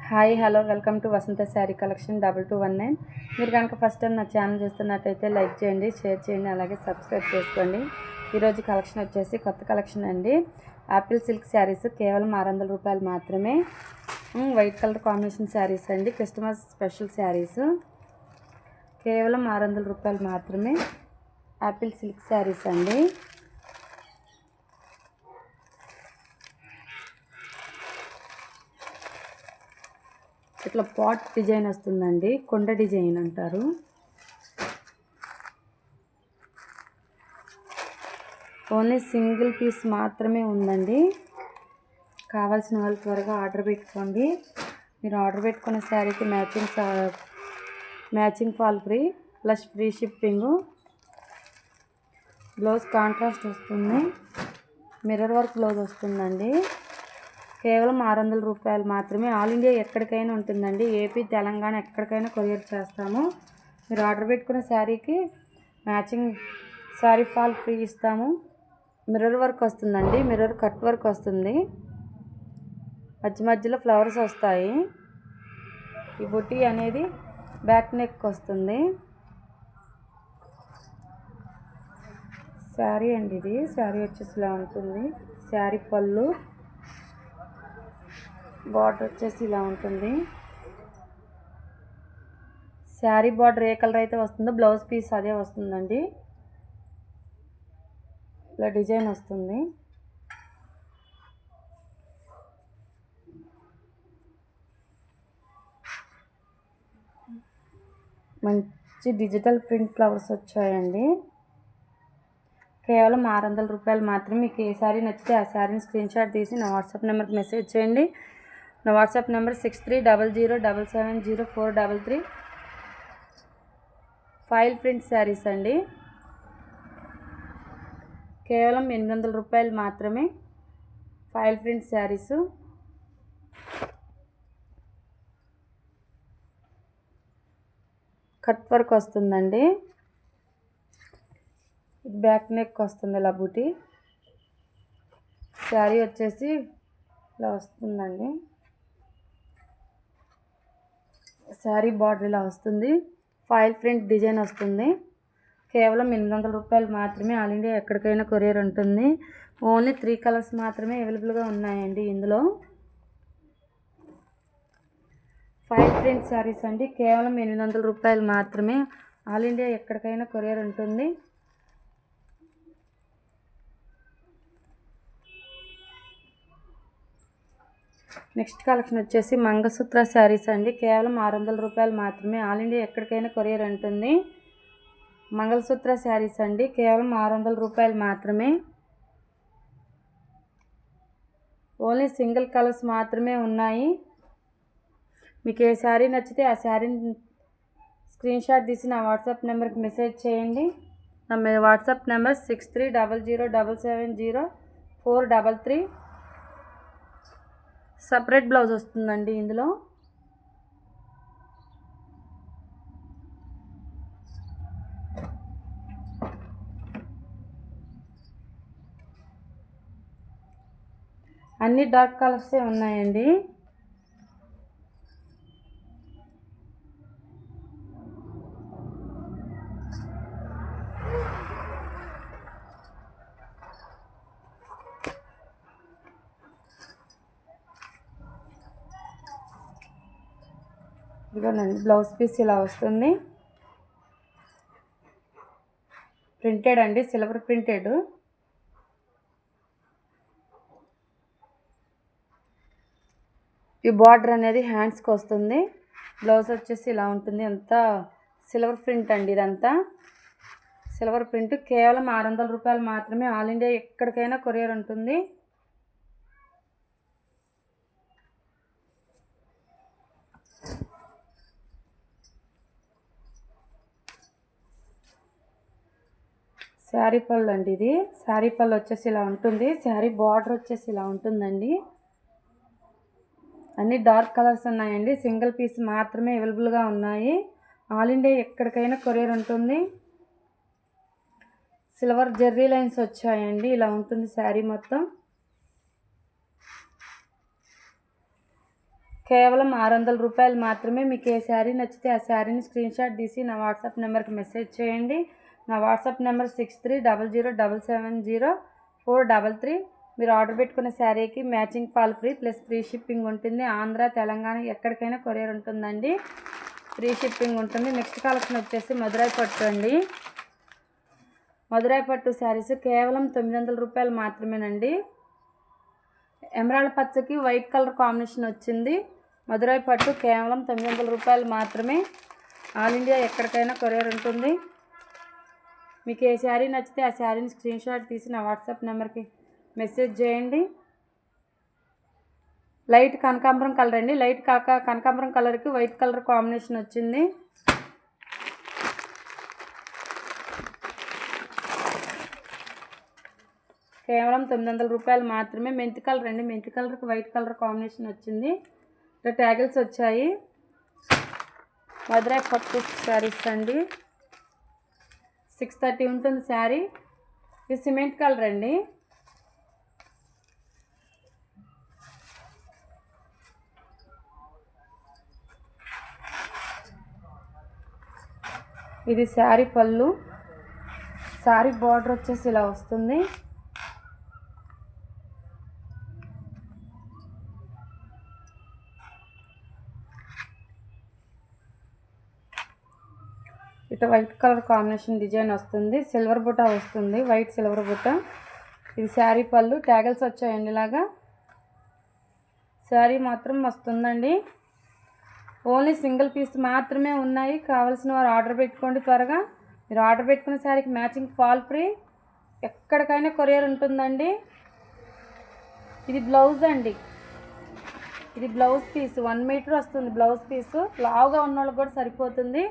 Hi hello welcome to Vasantha sari collection 2219. మీరు కనుక first time నా ఛానల్ చూస్తున్నట్టయితే లైక్ చేయండి, షేర్ చేయండి, అలాగే సబ్స్క్రైబ్ చేసుకోండి. ఈరోజు కలెక్షన్ వచ్చేసి కొత్త కలెక్షన్ అండి. ఆపిల్ సిల్క్ శారీస్ కేవలం 600 రూపాయలు మాత్రమే. వైట్ కలర్ కాంబినేషన్ శారీస్ అండి. క్రిస్మస్ స్పెషల్ శారీస్ కేవలం 600 రూపాయలు మాత్రమే. ఆపిల్ సిల్క్ శారీస్ అండి. ఇట్లా పాట్ డిజైన్ వస్తుందండి, కొండ డిజైన్ అంటారు. ఓన్లీ సింగిల్ పీస్ మాత్రమే ఉందండి. కావాల్సిన వాళ్ళు త్వరగా ఆర్డర్ పెట్టుకోండి. మీరు ఆర్డర్ పెట్టుకున్న శారీకి matching fall free plus free shipping. Blouse contrast వస్తుంది, మిర్రర్ వర్క్ బ్లౌజ్ వస్తుందండి. కేవలం 600 రూపాయలు మాత్రమే. ఆల్ ఇండియా ఎక్కడికైనా ఉంటుందండి. ఏపీ, తెలంగాణ ఎక్కడికైనా కొరియర్ చేస్తాము. మీరు ఆర్డర్ పెట్టుకున్న శారీకి మ్యాచింగ్ శారీ ఫాల్ ఫ్రీ ఇస్తాము. మిర్రర్ వర్క్ వస్తుందండి, మిర్రర్ కట్ వర్క్ వస్తుంది, మధ్యలో ఫ్లవర్స్ వస్తాయి. ఈ బుట్టి అనేది బ్యాక్ నెక్ వస్తుంది. శారీ అండి ఇది. శారీ వచ్చేసి ఇలా ఉంటుంది. శారీ పళ్ళు, బార్డర్ వచ్చేసి ఇలా ఉంటుంది. శారీ బార్డర్ ఏ కలర్ అయితే వస్తుందో బ్లౌజ్ పీస్ అదే వస్తుందండి. ఇలా డిజైన్ వస్తుంది. మంచి డిజిటల్ ప్రింట్ ఫ్లవర్స్ వచ్చాయండి. కేవలం 600 రూపాయలు మాత్రమే. మీకు ఏ శారీ నచ్చితే ఆ శారీని స్క్రీన్ షాట్ తీసి నా వాట్సాప్ నెంబర్కి మెసేజ్ చేయండి. నా WhatsApp number 6300770433. File print saris అండి. కేవలం 800 రూపాయలు మాత్రమే. File print saris cut work వస్తుందండి. బ్యాక్ నెక్ వస్తుంది ఇలా బూటీ. శారీ వచ్చేసి ఇలా వస్తుందండి. శారీ బార్డర్ ఇలా వస్తుంది. ఫైల్ ప్రింట్ డిజైన్ వస్తుంది. కేవలం 800 రూపాయలు మాత్రమే. ఆల్ ఇండియా ఎక్కడికైనా కొరియర్ ఉంటుంది. ఓన్లీ 3 కలర్స్ మాత్రమే అవైలబుల్గా ఉన్నాయండి ఇందులో. ఫైల్ ప్రింట్ శారీస్ అండి. కేవలం 800 రూపాయలు మాత్రమే. ఆల్ ఇండియా ఎక్కడికైనా కొరియర్ ఉంటుంది. నెక్స్ట్ కలెక్షన్ వచ్చేసి మంగళసూత్ర శారీస్ అండి. కేవలం 600 రూపాయలు మాత్రమే. ఆల్ ఇండియా ఎక్కడికైనా కొరియర్ ఉంటుంది. మంగళసూత్ర శారీస్ అండి. కేవలం 600 రూపాయలు మాత్రమే. ఓన్లీ సింగిల్ కలర్స్ మాత్రమే ఉన్నాయి. మీకు ఏ శారీ నచ్చితే ఆ శారీని స్క్రీన్ షాట్ తీసి నా వాట్సాప్ నెంబర్కి మెసేజ్ చేయండి. నా వాట్సాప్ నెంబర్ 6300770433. సపరేట్ బ్లౌజ్ వస్తుందండి ఇందులో. అన్ని డార్క్ కలర్సే ఉన్నాయండి. ఇదిగోనండి బ్లౌజ్ పీస్ ఇలా వస్తుంది. ప్రింటెడ్ అండి, సిల్వర్ ప్రింటెడ్. ఈ బార్డర్ అనేది హ్యాండ్స్కి వస్తుంది. బ్లౌజ్ వచ్చేసి ఇలా ఉంటుంది. అంతా సిల్వర్ ప్రింట్ అండి. ఇదంతా సిల్వర్ ప్రింట్. కేవలం 600 రూపాయలు మాత్రమే. ఆల్ ఇండియా ఎక్కడికైనా కొరియర్ ఉంటుంది. శారీ పళ్ళు అండి ఇది. శారీ పళ్ళు వచ్చేసి ఇలా ఉంటుంది. శారీ బార్డర్ వచ్చేసి ఇలా ఉంటుందండి. అన్ని డార్క్ కలర్స్ ఉన్నాయండి. సింగిల్ పీస్ మాత్రమే అవైలబుల్గా ఉన్నాయి. ఆల్ ఇండియా ఎక్కడికైనా కొరియర్ ఉంటుంది. సిల్వర్ జెర్రీ లైన్స్ వచ్చాయండి. ఇలా ఉంటుంది శారీ మొత్తం. కేవలం 600 రూపాయలు మాత్రమే. మీకు ఏ శారీ నచ్చితే ఆ శారీని స్క్రీన్షాట్ తీసి నా వాట్సాప్ నెంబర్కి మెసేజ్ చేయండి. నా వాట్సాప్ నెంబర్ 6300770433. మీరు ఆర్డర్ పెట్టుకున్న శారీకి matching fall free plus free shipping ఉంటుంది. ఆంధ్ర, తెలంగాణ ఎక్కడికైనా కొరియర్ ఉంటుందండి. ఫ్రీ షిప్పింగ్ ఉంటుంది. నెక్స్ట్ కలెక్షన్ వచ్చేసి మధురై పట్టు అండి. మధురై పట్టు శారీస్ కేవలం 900 రూపాయలు మాత్రమేనండి. ఎమరాల్డ్ పచ్చకి వైట్ కలర్ కాంబినేషన్ వచ్చింది. మధురై పట్టు కేవలం 900 రూపాయలు మాత్రమే. ఆల్ ఇండియా ఎక్కడికైనా కొరియర్ ఉంటుంది. మీకు ఏ శారీ నచ్చితే ఆ శారీని స్క్రీన్షాట్ తీసి నా వాట్సాప్ నెంబర్కి మెసేజ్ చేయండి. లైట్ కనకాంబరం కలర్ అండి. లైట్ కనకాంబరం కలర్కి వైట్ కలర్ కాంబినేషన్ వచ్చింది. కేవలం 900 రూపాయలు మాత్రమే. మెంతి కలర్ అండి. మెంతి కలర్కి వైట్ కలర్ కాంబినేషన్ వచ్చింది. ఇక్కడ ట్యాగిల్స్ వచ్చాయి. మధురై పట్టు శారీస్ అండి. 630 ఉంటుంది శారీ. ఇది సిమెంట్ కలర్ అండి. ఇది శారీ పళ్ళు. శారీ బార్డర్ వచ్చేసి ఇలా వస్తుంది. ఇటు వైట్ కలర్ కాంబినేషన్ డిజైన్ వస్తుంది. సిల్వర్ బుట్ట వస్తుంది. వైట్ సిల్వర్ బుట్ట. ఇది శారీ పళ్ళు. ట్యాగల్స్ వచ్చాయండి. ఇలాగా శారీ మాత్రం వస్తుందండి. ఓన్లీ సింగిల్ పీస్ మాత్రమే ఉన్నాయి. కావాల్సిన వారు ఆర్డర్ పెట్టుకోండి త్వరగా. మీరు ఆర్డర్ పెట్టుకున్న శారీకి మ్యాచింగ్ ఫాల్ ఫ్రీ. ఎక్కడికైనా కొరియర్ ఉంటుందండి. ఇది బ్లౌజ్ అండి. ఇది బ్లౌజ్ పీస్ 1 మీటర్ వస్తుంది. బ్లౌజ్ పీసు లావుగా ఉన్న వాళ్ళకి కూడా సరిపోతుంది.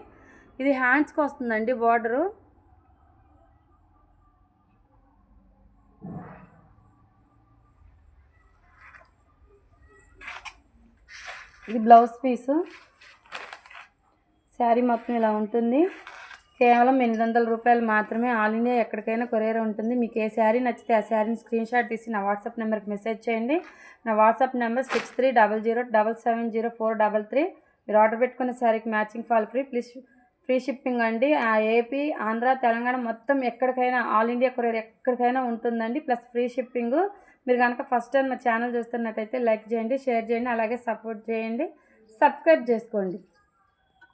ఇది హ్యాండ్స్కి వస్తుందండి బార్డరు. ఇది బ్లౌజ్ పీసు. శారీ మొత్తం ఇలా ఉంటుంది. కేవలం 800 రూపాయలు మాత్రమే. ఆల్ ఇండియా ఎక్కడికైనా కొరియర్ ఉంటుంది. మీకు ఏ శారీ నచ్చితే ఆ శారీని స్క్రీన్షాట్ తీసి నా వాట్సాప్ నెంబర్కి మెసేజ్ చేయండి. నా వాట్సాప్ నెంబర్ 6300770433. మీరు ఆర్డర్ పెట్టుకున్న శారీకి matching fall free please free shipping అండి. ఏపీ, ఆంధ్ర, తెలంగాణ మొత్తం ఎక్కడికైనా ఆల్ ఇండియా కొరియర్ ఎక్కడికైనా ఉంటుందండి. Plus free shipping. మీరు కనుక ఫస్ట్ టైం మా ఛానల్ చూస్తున్నట్టయితే లైక్ చేయండి, షేర్ చేయండి, అలాగే సపోర్ట్ చేయండి, సబ్స్క్రైబ్ చేసుకోండి.